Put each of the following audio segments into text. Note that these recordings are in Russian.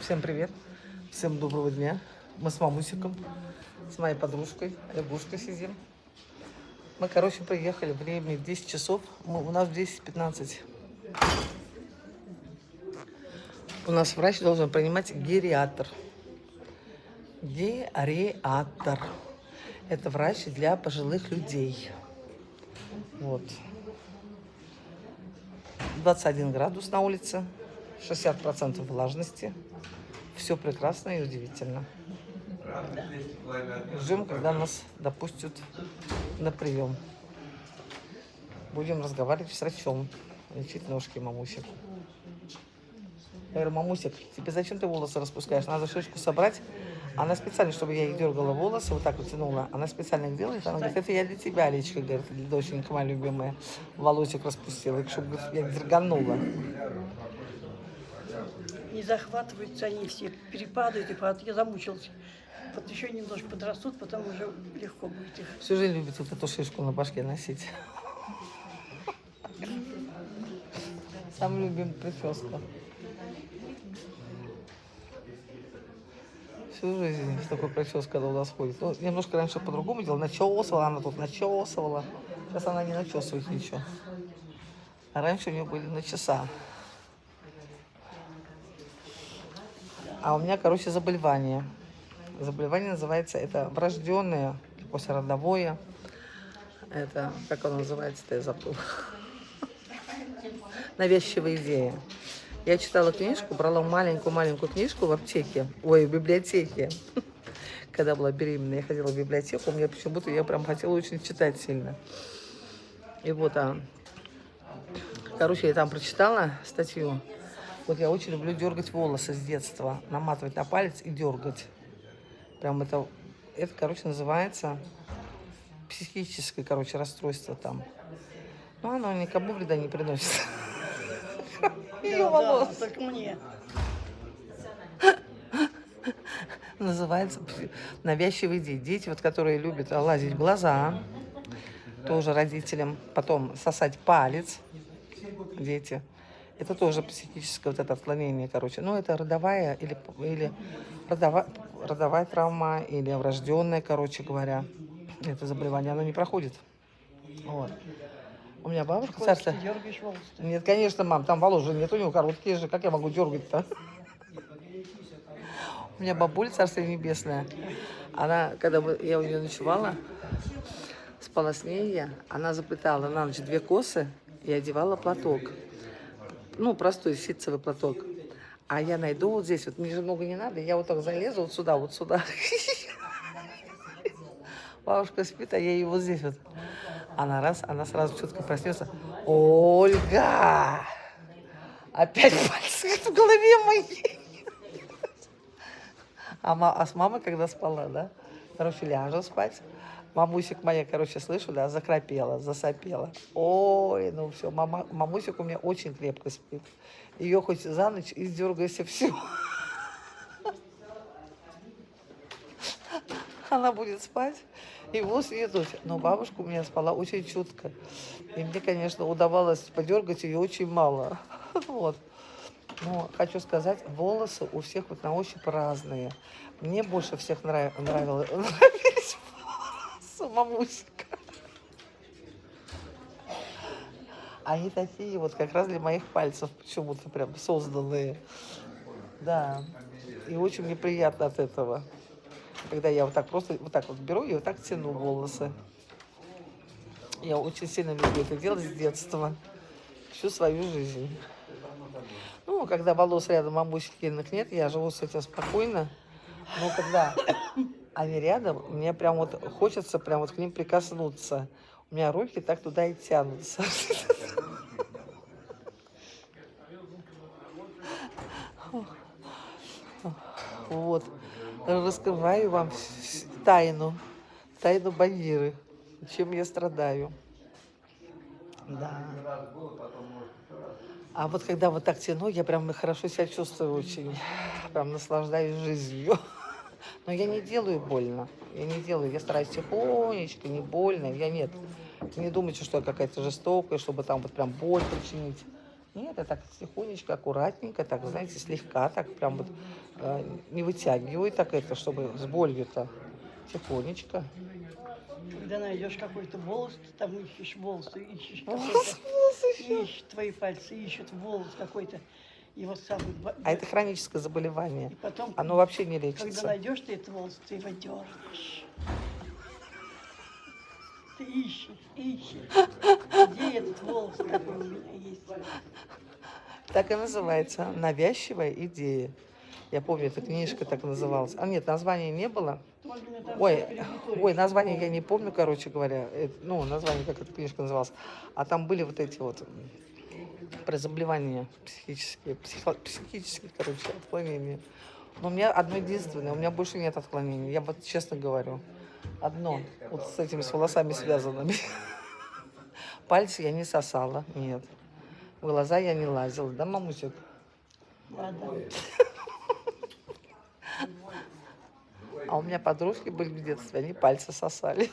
Всем привет, всем доброго дня. Мы с мамусиком, с моей подружкой, лягушкой сидим. Мы, приехали, время 10 часов, у нас 10:15. У нас врач должен принимать гериатр. Гериатр. Это врач для пожилых людей. Вот. 21 градус на улице, 60% влажности. Все прекрасно и удивительно. Ждем, когда нас допустят на прием. Будем разговаривать с врачом, лечить ножки мамусик. Я говорю: мамусик, тебе зачем ты волосы распускаешь? Надо шишку собрать. Она специально, чтобы я ей дергала волосы, вот так вот тянула, она специально их делает. Она говорит: это я для тебя, Алечка, говорит, для доченька моя любимая. Волосик распустила, чтобы я дерганула. Не захватываются они все, перепадают и падают. Я замучилась. Вот еще немножко подрастут, потом уже легко будет их. Всю жизнь любит вот эту шишку на башке носить. Самая любимая прическа. Всю жизнь с такой прической, когда у нас ходит. Ну, немножко раньше по-другому делала. Начесывала, она тут начесывала. Сейчас она не начесывает ничего. А раньше у нее были начеса. А у меня, заболевание. Заболевание называется, это врожденное, послеродовое. Это, как оно называется-то, я забыла. Навязчивая идея. Я читала книжку, брала маленькую книжку в аптеке, в библиотеке. Когда была беременна, я ходила в библиотеку, мне почему-то я прям хотела очень читать сильно. И вот, я там прочитала статью. Вот я очень люблю дергать волосы с детства, наматывать на палец и дергать. Прям это называется психическое, расстройство там. Но оно никому вреда не приносит. Ее волос. Только мне. Называется навязчивые дети. Дети, которые любят лазить в глаза, тоже родителям, потом сосать палец, дети. Это тоже психическое это отклонение, Ну, это родовая или родовая травма, или врожденная, говоря. Это заболевание, оно не проходит. Вот. У меня бабушка, царство... Нет, конечно, мам, там волос же нет, у него короткие же. Как я могу дергать-то? У меня бабуля, царство небесное, она, когда я у нее ночевала, спала с ней я, она заплетала на ночь 2 косы и одевала платок. Ну, простой ситцевый платок. А я найду вот здесь, мне же много не надо, я вот так залезу вот сюда. Бабушка спит, а я ее вот здесь вот. Она сразу четко проснется. Ольга! Опять пальцы в голове моей. А с мамой, когда спала, да? Ляжу спать. Мамусик моя, слышу, да, захрапела, засопела. Ой, ну все, мамусик у меня очень крепко спит. Ее хоть за ночь издергайся, все. Она будет спать, и волосы не идут. Но бабушка у меня спала очень чутко. И мне, конечно, удавалось подергать ее очень мало. Вот. Но хочу сказать, волосы у всех на ощупь разные. Мне больше всех нравились волосы мамусика. Они такие как раз для моих пальцев почему-то прям созданные. Да. И очень мне приятно от этого. Когда я вот так беру и вот так тяну волосы. Я очень сильно люблю это делать с детства. Всю свою жизнь. Ну, когда волос рядом мамусикиных нет, я живу с этим спокойно. Но когда они рядом, мне прям хочется прям к ним прикоснуться. У меня руки так туда и тянутся. Вот. Раскрываю вам тайну Багиры, чем я страдаю. Да. А вот когда так тяну, я прям хорошо себя чувствую очень. Прям наслаждаюсь жизнью. Но я не делаю больно. Я стараюсь тихонечко, не больно. Не думайте, что я какая-то жестокая, чтобы там прям боль причинить. Нет, я так тихонечко, аккуратненько, так, знаете, слегка, так прям вот не вытягиваю так это, чтобы с болью-то. Тихонечко. Когда найдешь какой-то волос, ты там ищешь волос, ты ищешь Волос, какой-то, волос еще. ищешь твои пальцы, ищут волос какой-то, и вот самый... А это хроническое заболевание. И потом, Оно вообще не когда лечится. найдешь ты этот волос, ты его дернешь. Ты ищешь, где этот волос, какой у меня есть. Так и называется. Навязчивая идея. Я помню, эта книжка так называлась. А нет, названия не было. Ой, название я не помню, короче говоря. Ну, название, как эта книжка называлась. А там были вот эти вот про заболевания психические, короче, отклонения. Но у меня одно единственное, у меня больше нет отклонений. Я вот честно говорю. Одно, вот с этими с волосами связанными. Пальцы я не сосала, нет. В глаза я не лазила, да, мамусик? Ладно. А у меня подружки были в детстве, они пальцы сосали.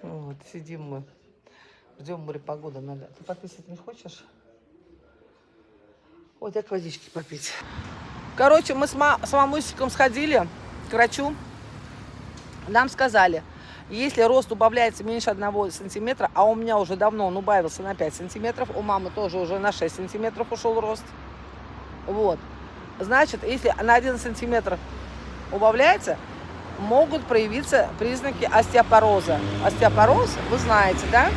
Вот, сидим мы, ждем море погоды, надо. Ты пописать не хочешь? Ой, так водички попить. Короче, мы с мамусиком сходили к врачу. Нам сказали, если рост убавляется меньше 1 сантиметра, а у меня уже давно он убавился на 5 сантиметров, у мамы тоже уже на 6 сантиметров ушел рост. Вот. Значит, если на 1 сантиметр убавляется, могут проявиться признаки остеопороза. Остеопороз, вы знаете, да?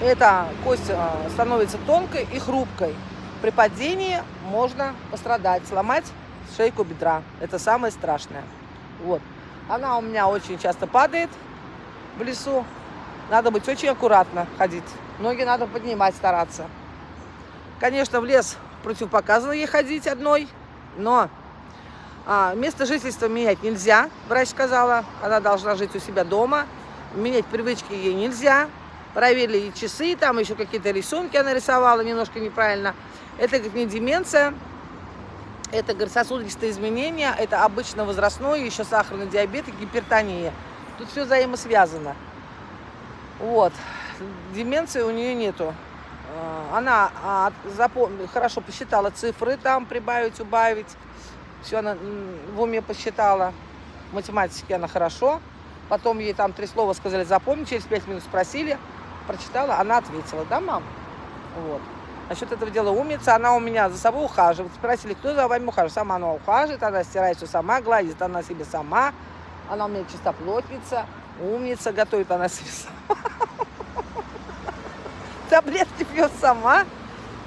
Эта кость становится тонкой и хрупкой. При падении можно пострадать, сломать шейку бедра. Это самое страшное. Вот. Она у меня очень часто падает в лесу. Надо быть очень аккуратно ходить. Ноги надо поднимать, стараться. Конечно, в лес противопоказано ей ходить одной, но место жительства менять нельзя, врач сказала. Она должна жить у себя дома. Менять привычки ей нельзя. Проверили ей часы, там еще какие-то рисунки она рисовала немножко неправильно. Это, говорит, не деменция, это, говорит, сосудистые изменения, это обычно возрастное, еще сахарный диабет и гипертония. Тут все взаимосвязано. Вот. Деменции у нее нету. Она хорошо посчитала цифры, там прибавить, убавить. Все она в уме посчитала. В математике она хорошо. Потом ей там 3 слова сказали запомнить, через 5 минут спросили, прочитала, она ответила, да, мам? Вот. Насчет этого дела умница, она у меня за собой ухаживает. Спросили, кто за вами ухаживает? Сама она ухаживает, она стирает все сама, гладит она себе сама. Она у меня чистоплотница, умница, готовит она себе сама. Таблетки пьет сама.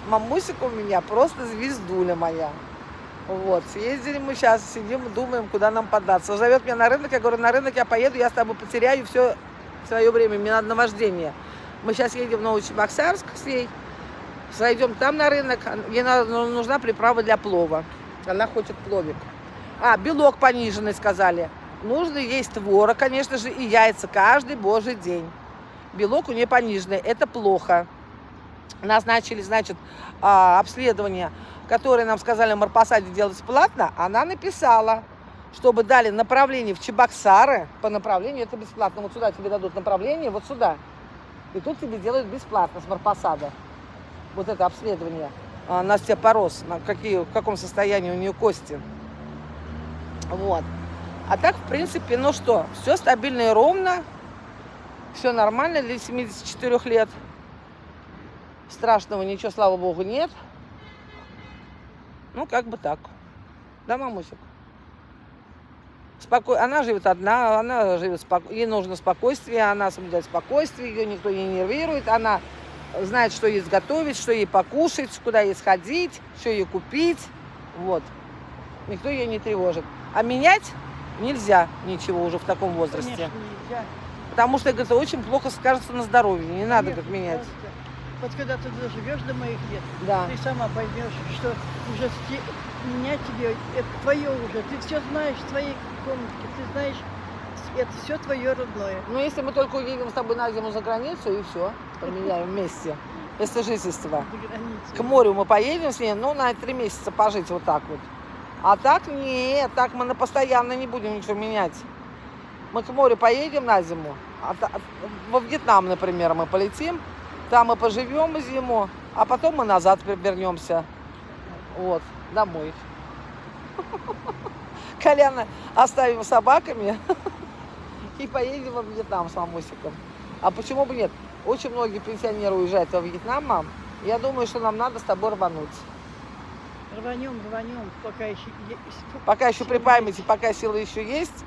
Мамусик у меня просто звездуля моя. Вот, съездили мы сейчас, сидим, думаем, куда нам податься. Зовет меня на рынок, я говорю, на рынок я поеду, я с тобой потеряю все свое время, мне надо на вождение. Мы сейчас едем в Новочебоксарск с ней, зайдем там на рынок, ей нужна приправа для плова. Она хочет пловик. Белок пониженный, сказали. Нужно есть творог, конечно же, и яйца каждый божий день. Белок у нее пониженный, это плохо. Назначили, значит, обследование, которое нам сказали в Марпасаде делать бесплатно. Она написала, чтобы дали направление в Чебоксары. По направлению это бесплатно. Вот сюда тебе дадут направление, вот сюда. И тут тебе делают бесплатно с Марпасада. Вот это обследование на остеопороз, в каком состоянии у нее кости. Вот. А так, в принципе, ну что, все стабильно и ровно. Все нормально для 74 лет. Страшного ничего, слава богу, нет. Ну, как бы так. Да, мамусик? Она живет одна, она живет спокойно. Ей нужно спокойствие, она соблюдает спокойствие, ее никто не нервирует. Она знает, что ей сготовить, что ей покушать, куда ей сходить, что ей купить. Вот. Никто ее не тревожит. А менять нельзя ничего уже в таком возрасте. Конечно, нельзя. Потому что, говорит, очень плохо скажется на здоровье. Не надо, Конечно, говорит, менять. просто. Вот когда ты доживешь до моих лет, Да. ты сама поймешь, что уже менять тебе, это твое уже. Ты все знаешь в своей комнатке, ты знаешь, это все твое родное. Ну, если мы только уедем с тобой на зиму за границу, и все, поменяем вместе. Место жительства. За границей. К морю мы поедем с ней, ну, на 3 месяца пожить вот так вот. А так нет, так мы на постоянно не будем ничего менять. Мы к морю поедем на зиму, Во Вьетнам, например, мы полетим, там мы поживем зиму, а потом мы назад вернемся. Вот, домой. Коляна оставим с собаками и поедем во Вьетнам с мамусиком. А почему бы нет? Очень многие пенсионеры уезжают во Вьетнам, мам. Я думаю, что нам надо с тобой рвануть. Рванем, Пока еще при памяти, пока силы еще есть.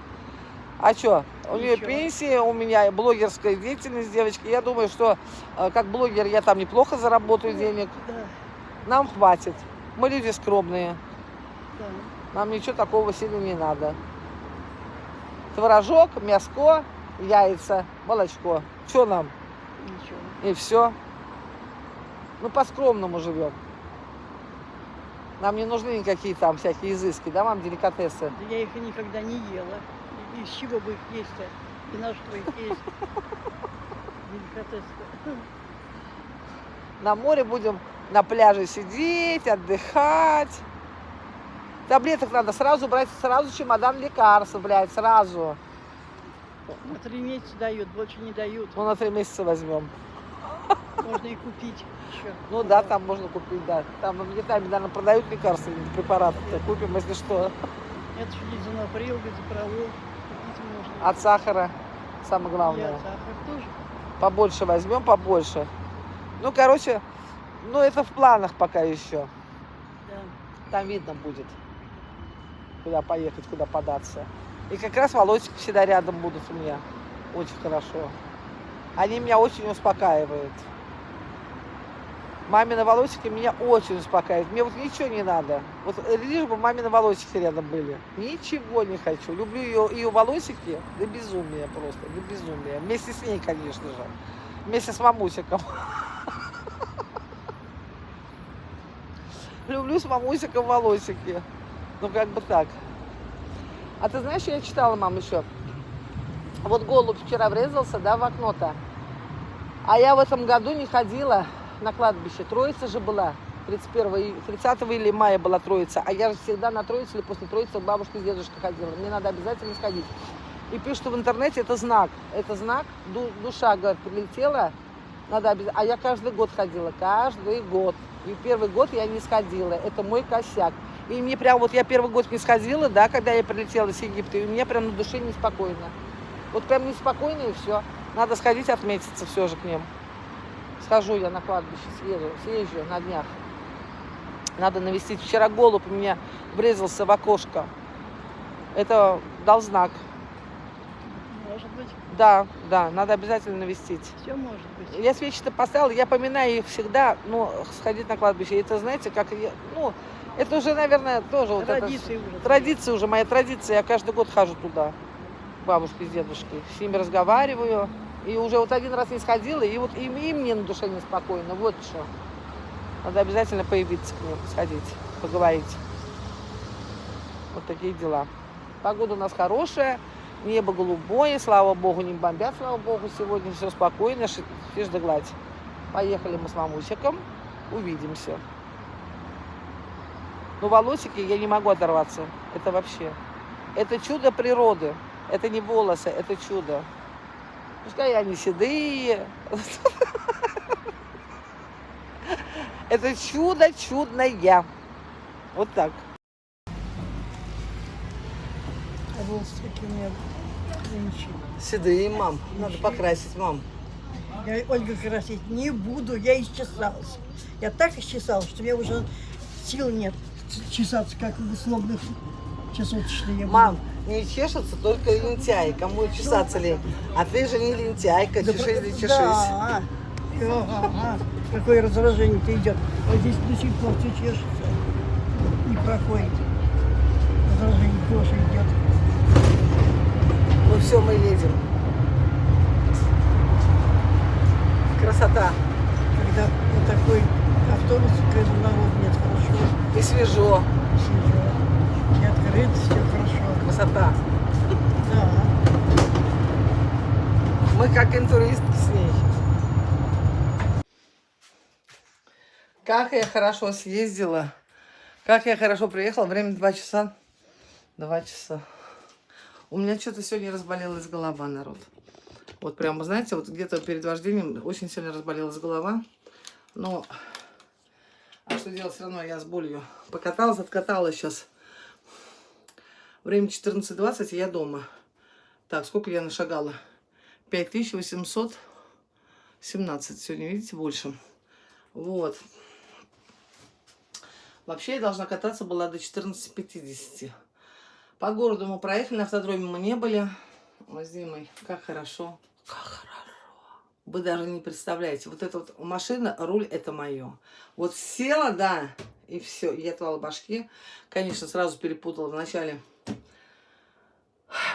А что? У нее Ничего. пенсия, у меня блогерская деятельность, девочки. Я думаю, что как блогер я там неплохо заработаю денег. Да, Нам хватит. Мы люди скромные. да. Нам ничего такого сильно не надо. Творожок, мяско, яйца, молочко. Что нам? Ничего. И все. Ну, по-скромному живем. Нам не нужны никакие там всякие изыски, да, мам, деликатесы? Да я их и никогда не ела. Из чего бы их есть-то? И на что их есть? Деликатес-то. На море будем на пляже сидеть, отдыхать. Таблеток надо сразу брать, сразу чемодан лекарств, блядь, сразу. На 3 месяца дают, больше не дают. Ну, на 3 месяца возьмем. Можно и купить еще. Ну да, там можно купить, да. Там в Вьетнаме, наверное, продают лекарственные препараты. Купим, если что. Это же лизонаприл, газопролол. Купить можно. От сахара, самое И главное. от сахара тоже. Побольше возьмем, побольше. Ну, короче, ну это в планах пока еще. Да. Там видно будет, куда поехать, куда податься. И как раз Володька всегда рядом будут у меня. Очень хорошо. Они меня очень успокаивают. Мамины волосики меня очень успокаивают. Мне вот ничего не надо. Вот лишь бы мамины волосики рядом были. Ничего не хочу. Люблю ее волосики до безумия просто. До безумия. Вместе с ней, конечно же. Вместе с мамусиком. Люблю с мамусиком волосики. Ну, как бы так. А ты знаешь, я читала, мам, еще. Вот голубь вчера врезался, да, в окно-то. А я в этом году не ходила на кладбище. Троица же была. 30 или мая была Троица. А я же всегда на Троицу или после Троицы к бабушке с дедушкой ходила. Мне надо обязательно сходить. И пишут в интернете, это знак. Это знак, душа, говорит, прилетела. Надо обязательно. А я каждый год ходила. Каждый год. И первый год я не сходила. Это мой косяк. И мне прям, вот я первый год не сходила, да, когда я прилетела с Египта, и у меня прям на душе неспокойно. Вот прям неспокойно, и все. Надо сходить отметиться все же к ним. Схожу я на кладбище, съезжу на днях. Надо навестить. Вчера голубь у меня врезался в окошко. Это дал знак. Может быть. Да, надо обязательно навестить. Все может быть. Я свечи-то поставила, я поминаю их всегда, но сходить на кладбище. Это, знаете, как я, ну, это уже, наверное, тоже вот Традиция это, уже. традиция уже, моя традиция. Я каждый год хожу туда, к бабушке с дедушкой. С ними разговариваю. И уже вот один раз не сходила, и вот и мне на душе неспокойно. Вот что. Надо обязательно появиться к ним, сходить, поговорить. Вот такие дела. Погода у нас хорошая, небо голубое, слава богу, не бомбят, слава богу, сегодня все спокойно, фиш да гладь. Поехали мы с мамусиком, увидимся. Но волосики я не могу оторваться, это вообще. Это чудо природы, это не волосы, это чудо. Пускай они седые. Это чудо чудное. Вот так. А волосы такие у меня женщины. Седые, мам. Надо покрасить, мам. Я, Ольга, красить не буду, я исчесалась. Я так исчесалась, что у меня уже сил нет чесаться, как в условных часовочные. Мам, не чешется только лентяй. Кому чесаться лень? А ты же не лентяйка, Да, чешись да чешись. да. Ага. Какое раздражение-то идет. Вот здесь до сих пор все чешется. Не проходит. Раздражение тоже идет. Ну все, мы едем. Красота. Когда вот такой автобус, когда народ нет, хорошо. И свежо. Свежо. И открыто, все хорошо. Красота. Да. Мы как интуристки с ней. Как я хорошо съездила. Как я хорошо приехала. Время 2 часа. 2 часа. У меня что-то сегодня разболелась голова, народ. Вот прямо, знаете, вот где-то перед вождением очень сильно разболелась голова. Но, а что делать, все равно я с болью покаталась, откаталась сейчас. Время 14:20, и я дома. Так, сколько я нашагала? 5817. Сегодня, видите, больше. Вот. Вообще я должна кататься была до 14:50. По городу мы проехали, на автодроме мы не были. Ой, с Димой, как хорошо. Как хорошо. Вы даже не представляете. Вот эта вот машина, руль это мое. Вот села, да, и все. Я отвала башки. Конечно, сразу перепутала вначале.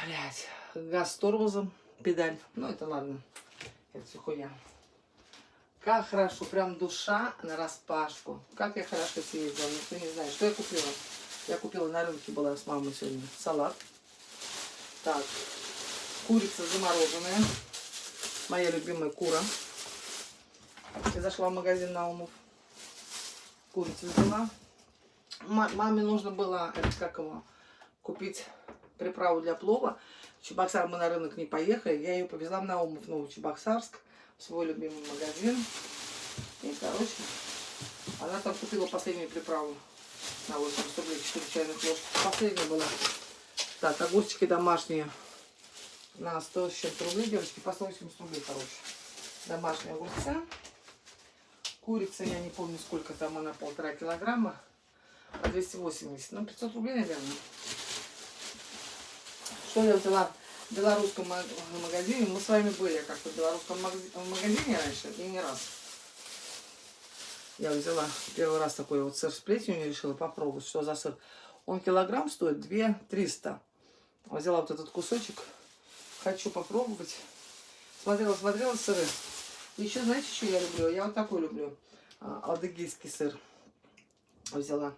Блять, газ с тормозом, педаль. Ну, это ладно. Это все хуйня. Как хорошо, прям душа на распашку. Как я хорошо съездила, никто не знает. Что я купила? Я купила на рынке, была с мамой сегодня. Салат. Так, курица замороженная. Моя любимая кура. Я зашла в магазин Наумов. Курицу взяла. Маме нужно было, как его, купить приправу для плова. В Чебоксар мы на рынок не поехали. Я ее повезла в Наумов, Новочебоксарск, в свой любимый магазин. И, короче, она там купила последнюю приправу на 80 рублей, 4 чайных ложки. Последняя была. Так, огурчики домашние на 100 с чем-то рублей, девочки, по 180 рублей, короче. Домашние огурцы. Курица, я не помню, сколько там она, 1,5 килограмма. 280, ну 500 рублей, наверное. Что я взяла в белорусском магазине? Мы с вами были как-то в белорусском магазине раньше, и не раз. Я взяла первый раз такой вот сыр с плесенью, решила попробовать, что за сыр. Он килограмм стоит 2 300. Взяла вот этот кусочек. Хочу попробовать. Смотрела сыры. Еще, знаете, что я люблю? Я вот такой люблю. Адыгейский сыр. Взяла.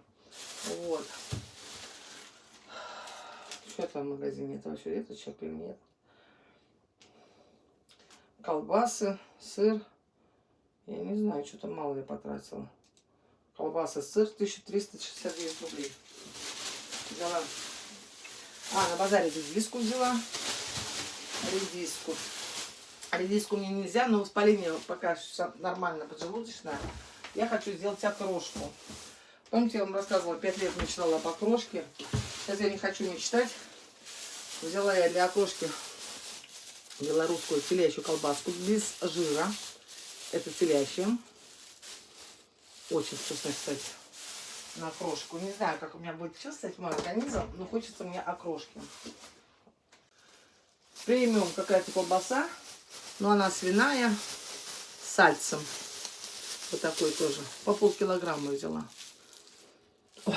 Вот. Что там в магазине? Это вообще это человек или нет? Колбасы, сыр. Я не знаю, что-то мало я потратила. Колбасы, сыр, 1369 рублей. Взяла. На базаре редиску взяла. Редиску. Редиску мне нельзя, но воспаление пока нормально поджелудочное. Я хочу сделать окрошку. Помните, я вам рассказывала, 5 лет мечтала об окрошке. Сейчас я не хочу мечтать. Взяла я для окрошки белорусскую телячью колбаску без жира. Это телячья. Очень вкусно, кстати, на окрошку. Не знаю, как у меня будет чувствовать мой организм, но хочется мне окрошки. Премиум какая-то колбаса, но она свиная, с сальцем. Вот такой тоже. По полкилограмма взяла. Ой.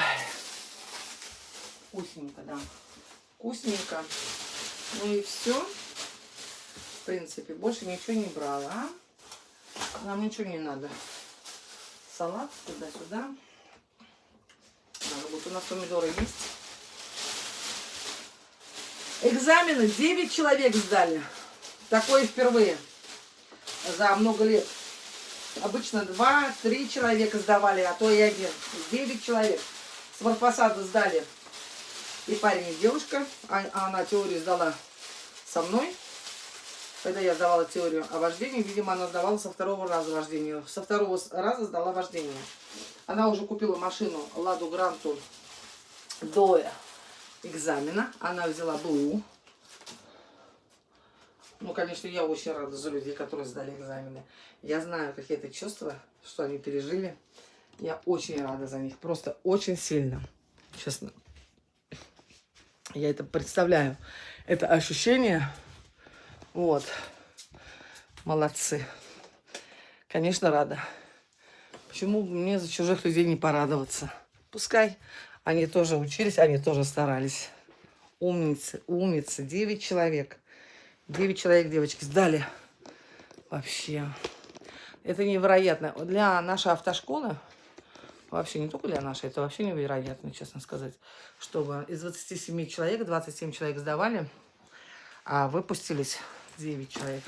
Вкусненько, да. Вкусненько. Ну и все. В принципе, больше ничего не брала. Нам ничего не надо. Салат туда-сюда. Надо будет. У нас помидоры есть. Экзамены 9 человек сдали. Такое впервые за много лет. Обычно 2-3 человека сдавали, а то и 1. 9 человек. С морфосада сдали и парень, и девушка. Она теорию сдала со мной. Когда я сдавала теорию о вождении, видимо, она сдавала со второго раза вождения. Со второго раза сдала вождение. Она уже купила машину Ладу Гранту до экзамена. Она взяла БУ. Ну, конечно, я очень рада за людей, которые сдали экзамены. Я знаю, какие это чувства, что они пережили. Я очень рада за них. Просто очень сильно. Честно. Я это представляю. Это ощущение. Вот. Молодцы. Конечно, рада. Почему бы мне за чужих людей не порадоваться? Пускай они тоже учились, они тоже старались. Умницы, умницы. 9 человек. 9 человек, девочки, сдали. Вообще. Это невероятно. Для нашей автошколы, вообще не только для нашей, это вообще невероятно, честно сказать, чтобы из 27 человек, 27 человек сдавали, а выпустились 9 человек.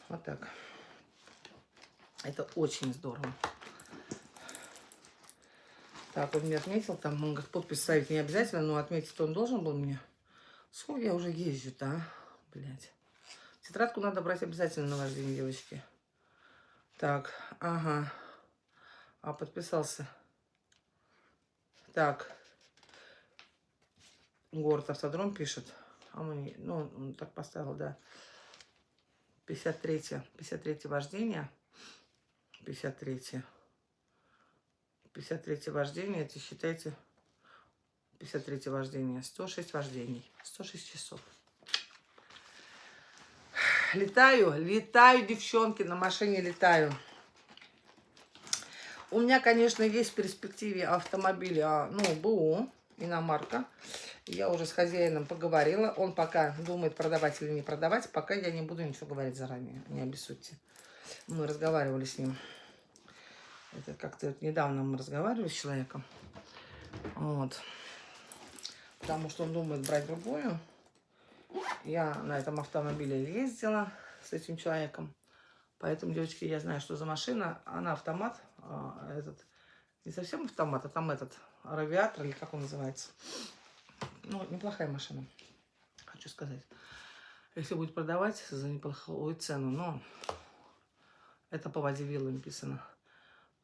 Вот так. Это очень здорово. Так, он мне отметил, там, он говорит, подпись ставить не обязательно, но отметить он должен был мне. Сколько я уже езжу-то, а? Блядь. Тетрадку надо брать обязательно на вождение, девочки. Так, ага. А, подписался. Так. Город автодром пишет. А мы, ну, он так поставил, да. 53 вождение. 53 вождение, это считайте 53 вождение, 106 вождений, 106 часов. Летаю, девчонки, на машине летаю. У меня, конечно, есть в перспективе автомобиля, ну, БУ, иномарка. Я уже с хозяином поговорила. Он пока думает, продавать или не продавать. Пока я не буду ничего говорить заранее, не обессудьте. Мы разговаривали с ним. Это как-то недавно мы разговаривали с человеком. Вот. Потому что он думает брать другую. Я на этом автомобиле ездила с этим человеком. Поэтому, девочки, я знаю, что за машина. Она автомат. Этот, не совсем автомат, а там этот радиатор, или как он называется. Ну, неплохая машина, хочу сказать. Если будет продавать за неплохую цену. Но это по воде виллы написано.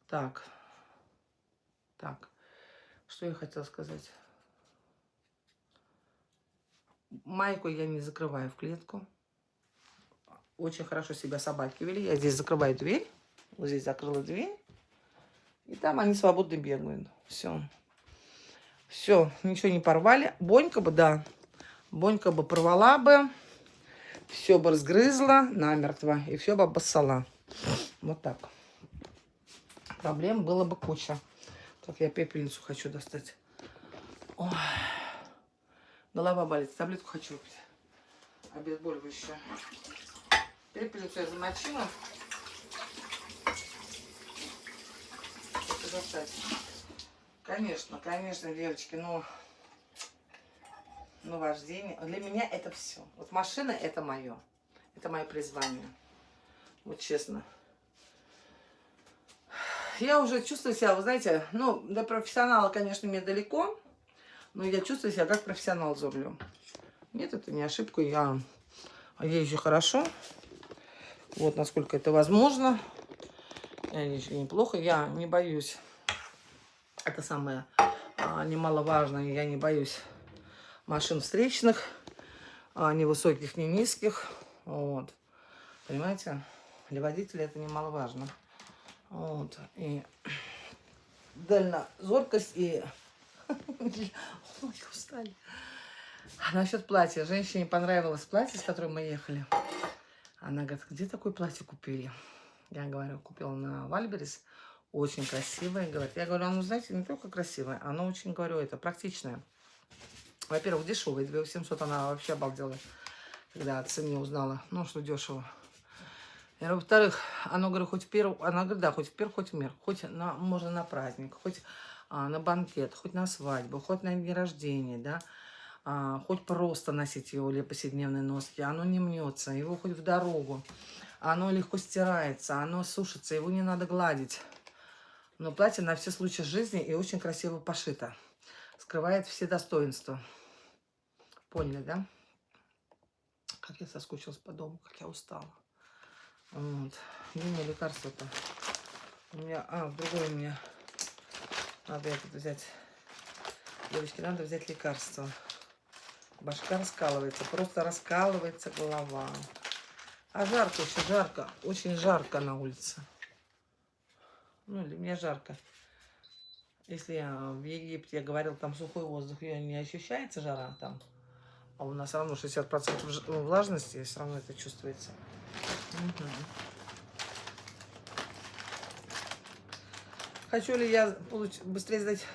Так. Что я хотела сказать? Майку я не закрываю в клетку. Очень хорошо себя собаки вели. Я здесь закрываю дверь. Вот здесь закрыла дверь. И там они свободно бегают. Все. Все, ничего не порвали. Бонька бы, да. Бонька бы порвала бы. Все бы разгрызла намертво. И все бы обоссала. Вот так. Проблем было бы куча. Так, я пепельницу хочу достать. Ой. Голова болит. Таблетку хочу выпить. Обезболивающую. Пепельницу я замочила. Это достать. Конечно, девочки, но вождение. Для меня это все. Вот машина это мое. Это мое призвание. Вот честно. Я уже чувствую себя, вы знаете, ну, до профессионала, конечно, мне далеко, но я чувствую себя как профессионал за рулем. Нет, это не ошибка, я езжу хорошо. Вот насколько это возможно. Я езжу неплохо, я не боюсь. Это самое немаловажное, я не боюсь машин встречных, ни высоких, ни низких. Вот. Понимаете? Для водителя это немаловажно. Вот. И дальнозоркость и... Ой, устали. А насчет платья. Женщине понравилось платье, с которым мы ехали. Она говорит, где такое платье купили? Я говорю, купила на Вальберес. Очень красивое, говорит. Я говорю, ну, знаете, не только красивое, оно очень, говорю, это практичное. Во-первых, дешевое, 2800, она вообще обалдела, когда о цене узнала, ну, что дешево. И, во-вторых, оно, говорю, хоть в первый, она говорит, да, хоть в первый, хоть в мир, хоть можно на праздник, хоть на банкет, хоть на свадьбу, хоть на день рождения, да, хоть просто носить его для повседневной носки, оно не мнется, его хоть в дорогу, оно легко стирается, оно сушится, его не надо гладить. Но платье на все случаи жизни и очень красиво пошито. Скрывает все достоинства. Поняли, да? Как я соскучилась по дому, как я устала. Вот. Где у меня лекарство-то? У меня... другое у меня. Надо это взять. Девочки, надо взять лекарство. Башка раскалывается. Просто раскалывается голова. А жарко еще, жарко. Очень жарко на улице. Ну, для меня жарко. Если в Египте, я говорил, там сухой воздух, ее не ощущается жара там. А у нас все равно 60% влажности, и все равно это чувствуется. Угу. Хочу ли я быстрее сдать?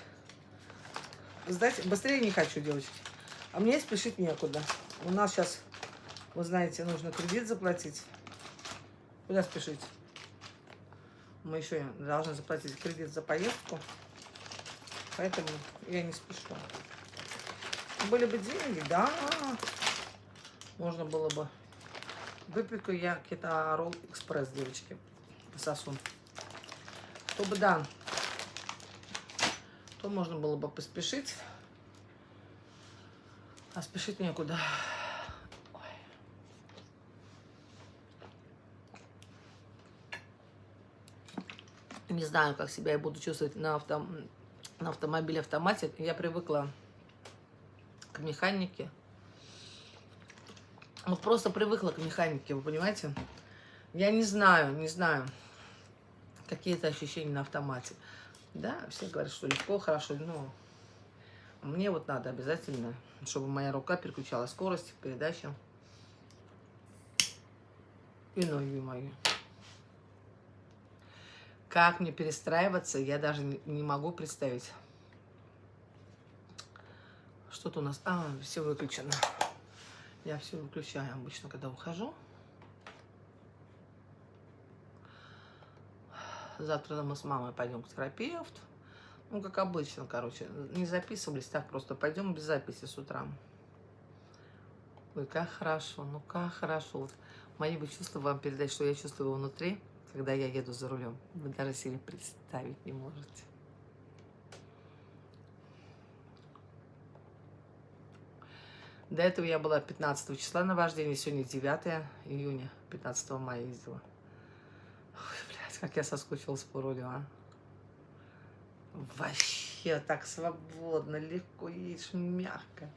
Быстрее не хочу, девочки. А мне спешить некуда. У нас сейчас, вы знаете, нужно кредит заплатить. Куда спешить? Мы еще должны заплатить кредит за поездку. Поэтому я не спешу. Были бы деньги, да. Можно было бы. Выпеку я кето-ролл экспресс, девочки. Пососу. Чтобы, да. То можно было бы поспешить. А спешить некуда. Ой. Не знаю, как себя я буду чувствовать на автомобиле-автомате. Я привыкла к механике. Вот просто привыкла к механике, вы понимаете? Я не знаю, какие это ощущения на автомате. Да, все говорят, что легко, хорошо, но мне вот надо обязательно, чтобы моя рука переключала скорость, передачи. И ноги мои. Как мне перестраиваться, я даже не могу представить. Что-то у нас... все выключено. Я все выключаю обычно, когда ухожу. Завтра мы с мамой пойдем к терапевту. Ну, как обычно, короче. Не записывались, так просто пойдем без записи с утра. Ой, как хорошо, ну как хорошо. Вот мои бы чувства вам передать, что я чувствую внутри, когда я еду за рулем. Вы даже себе представить не можете. До этого я была 15 числа на вождении, сегодня 9 июня, 15 мая ездила. Ой, блядь, как я соскучилась по рулю, а. Вообще так свободно, легко едешь, мягко.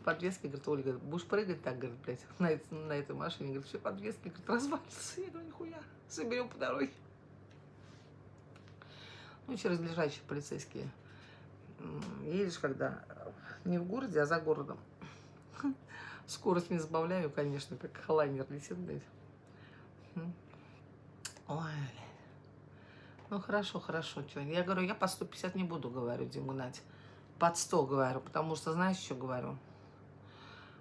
Подвески, говорит, Ольга, будешь прыгать так, говорит, блядь, на этой машине, говорит, все подвески, говорит, развалится. Я говорю, нихуя, соберем по дороге. Ну, через лежачие полицейские. Едешь, когда не в городе, а за городом. Скорость не сбавляю, конечно, как лайнер летит, блядь. Ой, ну хорошо, что. Я говорю, я по 150 не буду, говорю, Дим гнать. Под 100, говорю, потому что, знаешь, что говорю?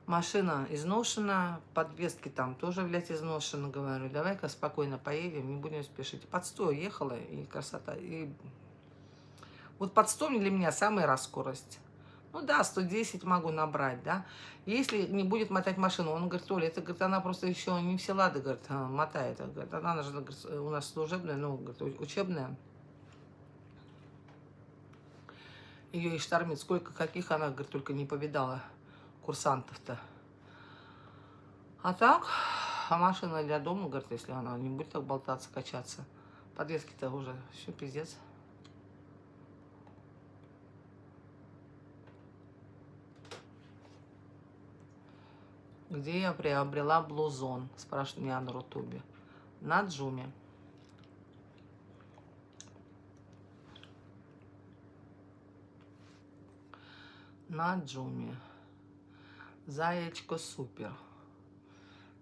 Машина изношена, подвески там тоже, блядь, изношены, говорю. Давай-ка спокойно поедем, не будем спешить. Под 100 ехала, и красота. И вот под 100 для меня самая раз скорость. Ну да, 110 могу набрать, да. Если не будет мотать машину, он говорит, Оля, это, говорит, она просто еще не все лады, говорит, мотает. Говорит, она же, говорит, у нас служебная, ну, говорит, учебная. Ее и штормит. Сколько каких она, говорит, только не повидала курсантов-то. А так, машина для дома, говорит, если она не будет так болтаться, качаться. Подвески-то уже все пиздец. Где я приобрела блузон? Спрашивает меня на Рутубе. На Джуме. На Джуме. Заячка супер.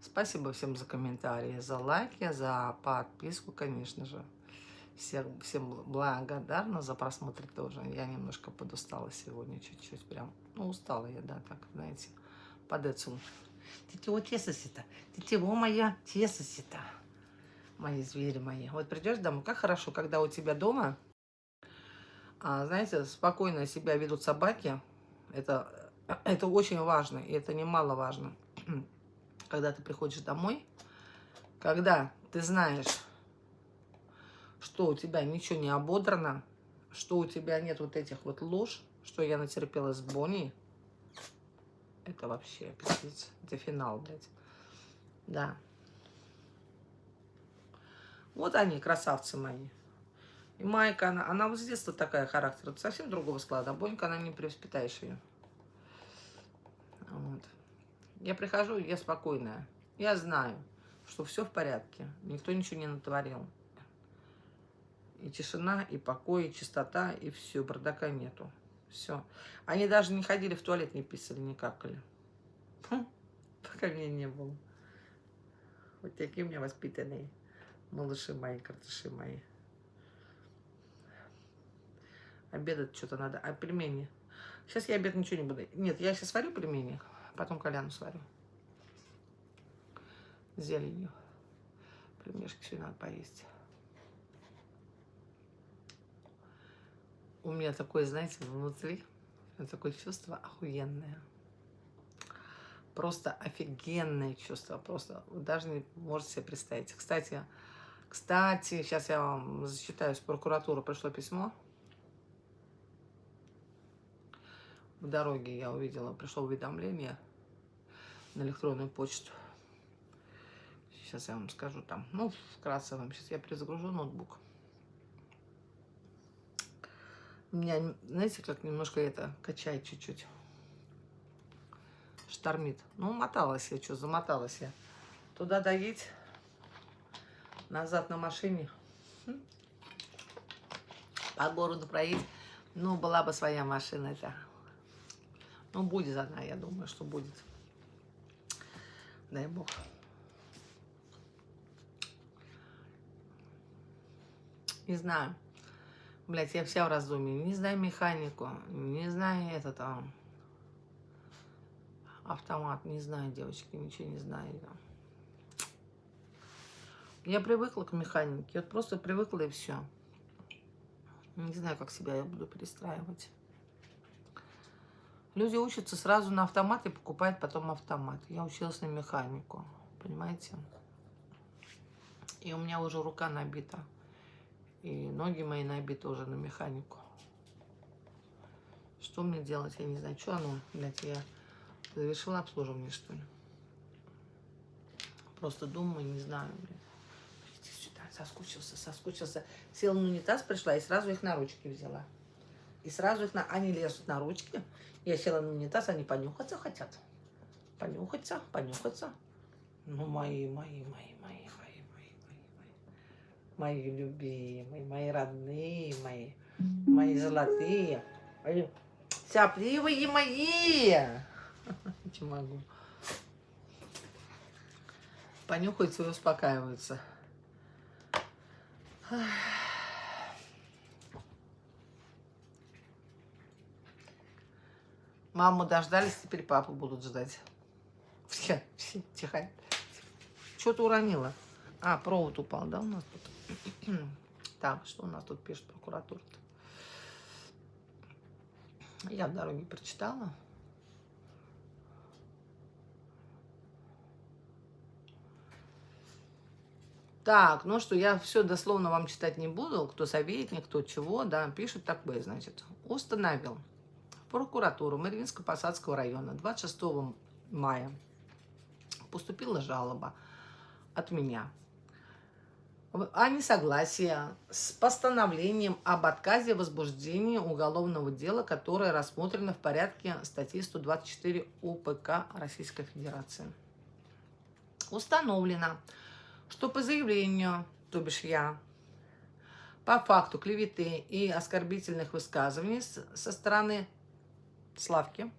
Спасибо всем за комментарии, за лайки, за подписку, конечно же. Всем благодарна за просмотр тоже. Я немножко подустала сегодня, чуть-чуть прям. Ну, устала я, да, так, знаете, под этим. Тетя тесосита, тетя моя тесосита. Мои звери мои. Вот придешь домой, как хорошо, когда у тебя дома, знаете, спокойно себя ведут собаки. Это очень важно, и это немаловажно. Когда ты приходишь домой, когда ты знаешь, что у тебя ничего не ободрано, что у тебя нет вот этих вот лож, что я натерпелась с Бонни, это вообще, пиздец, это финал, блядь. Да. Вот они, красавцы мои. И Майка, она вот с детства такая характер, совсем другого склада. А Бонька, она не перевоспитаешь ее. Вот. Я прихожу, я спокойная. Я знаю, что все в порядке. Никто ничего не натворил. И тишина, и покой, и чистота, и все. Бардака нету. Все. Они даже не ходили в туалет, не писали, не какали. Пока меня не было. Вот такие у меня воспитанные малыши мои, картыши мои. Обедать что-то надо. А пельмени? Сейчас я обед ничего не буду. Нет, я сейчас сварю пельмени, потом кальяну сварю. С зеленью. Пельмешки сегодня надо поесть. У меня такое, знаете, внутри, такое чувство охуенное. Просто офигенное чувство. Просто вы даже не можете себе представить. Кстати, сейчас я вам зачитаю, с прокуратуры пришло письмо. В дороге я увидела, пришло уведомление на электронную почту. Сейчас я вам скажу там. Ну, вкратце вам. Сейчас я перезагружу ноутбук. Меня, знаете, как немножко это качает чуть-чуть. Штормит. Ну, моталась я, что, замоталась я. Туда доедь, назад на машине. По городу проедь. Ну, была бы своя машина это. Ну, будет одна, я думаю, что будет. Дай бог. Не знаю. Блять, я вся в раздумье. Не знаю механику, не знаю этот автомат, не знаю, девочки, ничего не знаю. Я привыкла к механике, вот просто привыкла и все. Не знаю, как себя я буду перестраивать. Люди учатся сразу на автомат и покупают потом автомат. Я училась на механику, понимаете? И у меня уже рука набита. И ноги мои набиты уже на механику. Что мне делать? Я не знаю. Что оно, блядь, я завершила обслуживание, что ли? Просто думаю, не знаю, блядь. Иди сюда, соскучился. Села на унитаз, пришла и сразу их на ручки взяла. И сразу их они лезут на ручки. Я села на унитаз, они понюхаться хотят. Понюхаться. Ну, мои. Мои любимые, мои родные, мои золотые, мои сопливые мои. Не могу. Понюхаются и успокаиваются. Маму дождались, теперь папу будут ждать. Все, тихо. Что-то уронила. А, провод упал, да, у нас тут? Так, что у нас тут пишет прокуратура-то? Я в дороге прочитала. Так, ну что, я все дословно вам читать не буду. Кто советник, кто чего, да, пишет такое, значит. Установил. В прокуратуру Мариинско-Посадского района 26 мая поступила жалоба от меня о несогласии с постановлением об отказе в возбуждении уголовного дела, которое рассмотрено в порядке статьи 124 УПК Российской Федерации. Установлено, что по заявлению, то бишь я, по факту клеветы и оскорбительных высказываний со стороны Славки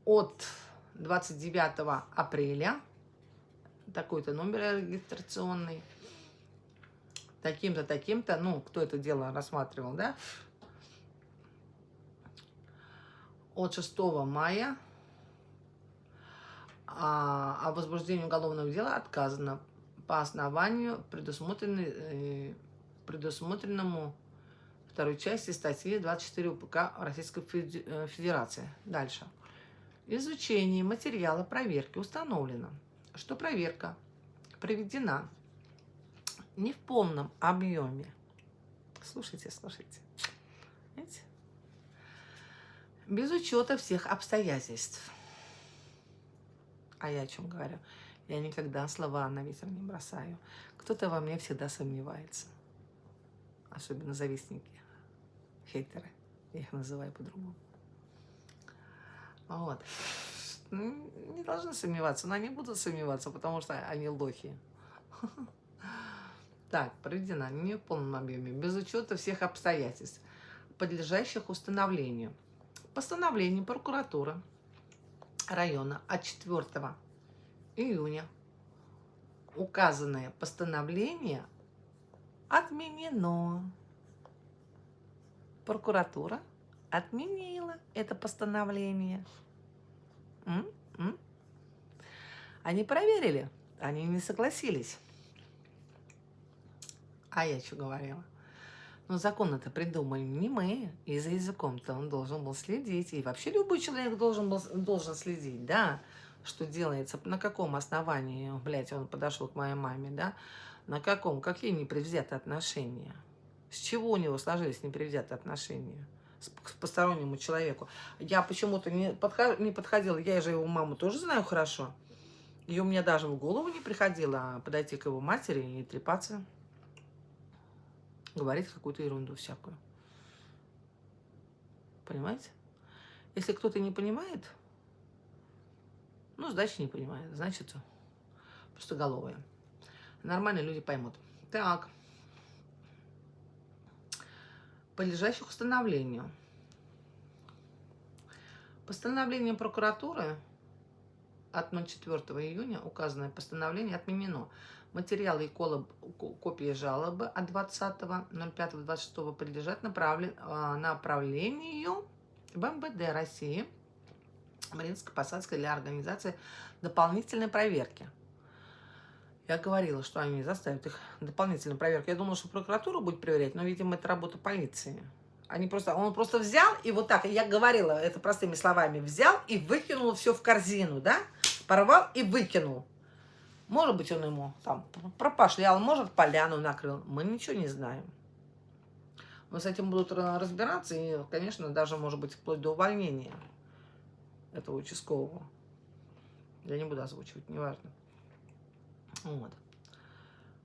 от 29 апреля такой-то номер регистрационный, таким-то, ну, кто это дело рассматривал, да, от 6 мая о возбуждении уголовного дела отказано по основанию, предусмотренному второй части статьи 24 УПК Российской Федерации. Дальше. В изучении материала проверки установлено, что проверка проведена не в полном объеме. Слушайте. Видите? Без учета всех обстоятельств. А я о чем говорю? Я никогда слова на ветер не бросаю. Кто-то во мне всегда сомневается. Особенно завистники, хейтеры. Я их называю по-другому. Вот. Не должны сомневаться, но они будут сомневаться, потому что они лохи. Так, проведена не в полном объеме, без учета всех обстоятельств, подлежащих установлению. Постановление прокуратуры района от 4 июня указанное постановление отменено. Прокуратура отменила это постановление. Они проверили, они не согласились. А я что говорила? Но закон это придумали не мы, и за языком-то он должен был следить. И вообще любой человек должен следить, да, что делается, на каком основании, блядь, он подошел к моей маме, да, на каком, какие непредвзятые отношения, с чего у него сложились непредвзятые отношения к постороннему человеку. Я почему-то не подходила, я же его маму тоже знаю хорошо, и у меня даже в голову не приходило подойти к его матери и трепаться. говорить какую-то ерунду всякую. Понимаете? Если кто-то не понимает, ну, значит, не понимает. Значит, пустоголовые. Нормальные люди поймут. Так. Подлежащих установлению. Постановлением прокуратуры от 04 июня указанное постановление отменено. Материалы и копии жалобы от 20.05.26 подлежат направлению в МВД России Мариинско-Посадской для организации дополнительной проверки. Я говорила, что они заставят их дополнительную проверку. Я думала, что прокуратура будет проверять, но, видимо, это работа полиции. Он просто взял и вот так, я говорила это простыми словами, взял и выкинул все в корзину, да? Порвал и выкинул. Может быть, он ему там пропошлял, может, поляну накрыл. Мы ничего не знаем. Но с этим будут разбираться, и, конечно, даже, может быть, вплоть до увольнения этого участкового. Я не буду озвучивать, неважно. Вот.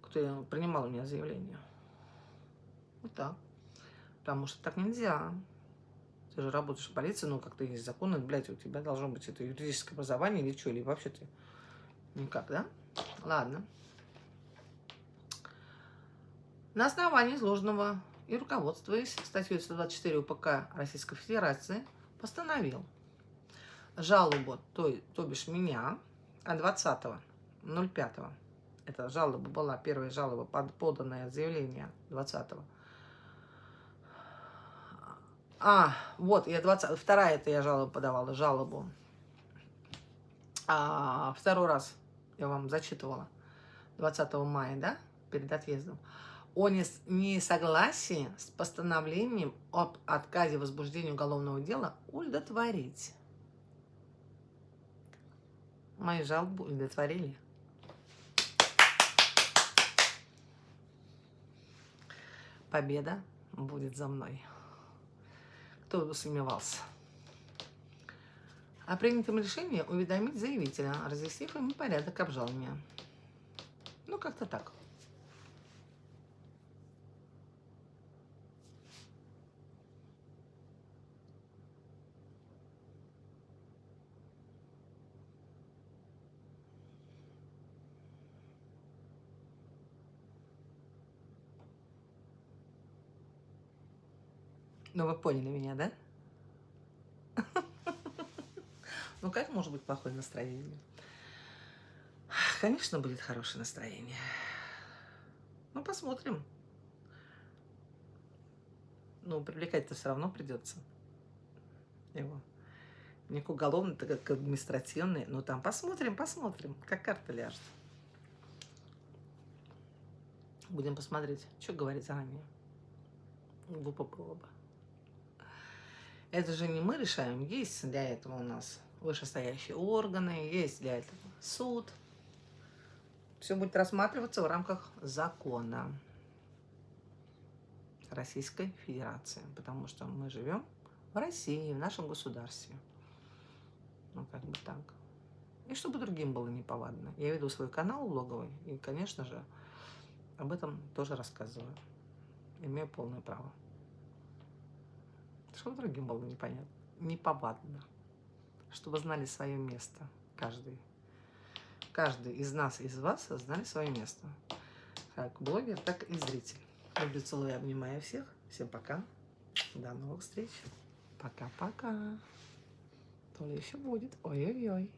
Кто принимал у меня заявление. Вот так. Потому что так нельзя. Ты же работаешь в полиции, ну, как-то есть законы, блядь, у тебя должно быть это юридическое образование или что, или вообще ты никак, да? Ладно. На основании изложенного и руководствуясь статьей 124 УПК Российской Федерации постановил жалобу, то бишь меня, от 20.05. Эта жалоба была, первая жалоба, поданное заявление 20-го. Вот, вторая это я жалобу подавала, жалобу. Второй раз я вам зачитывала 20 мая, да, перед отъездом, о несогласии с постановлением об отказе возбуждения уголовного дела удовлетворить. Мои жалобы удовлетворили. Победа будет за мной. Кто бы сомневался. О принятом решении уведомить заявителя, разъяснив ему порядок обжалования. Ну, как-то так. Ну, вы поняли меня, да? Ну, как может быть плохое настроение? Конечно, будет хорошее настроение. Ну, посмотрим. Ну, привлекать-то все равно придется его. Не к уголовной, так как административной. Ну, там посмотрим, как карта ляжет. Будем посмотреть. Что говорить заранее? Глупо было бы. Это же не мы решаем. Есть для этого у нас вышестоящие органы, есть для этого суд. Все будет рассматриваться в рамках закона Российской Федерации, потому что мы живем в России, в нашем государстве. Ну, как бы так. И чтобы другим было неповадно. Я веду свой канал блоговый, и, конечно же, об этом тоже рассказываю. Имею полное право. Чтобы другим было неповадно. Чтобы знали свое место. Каждый из нас, из вас знали свое место. Как блогер, так и зритель. Люблю, целую, обнимаю всех. Всем пока. До новых встреч. Пока-пока. То ли еще будет. Ой-ой-ой.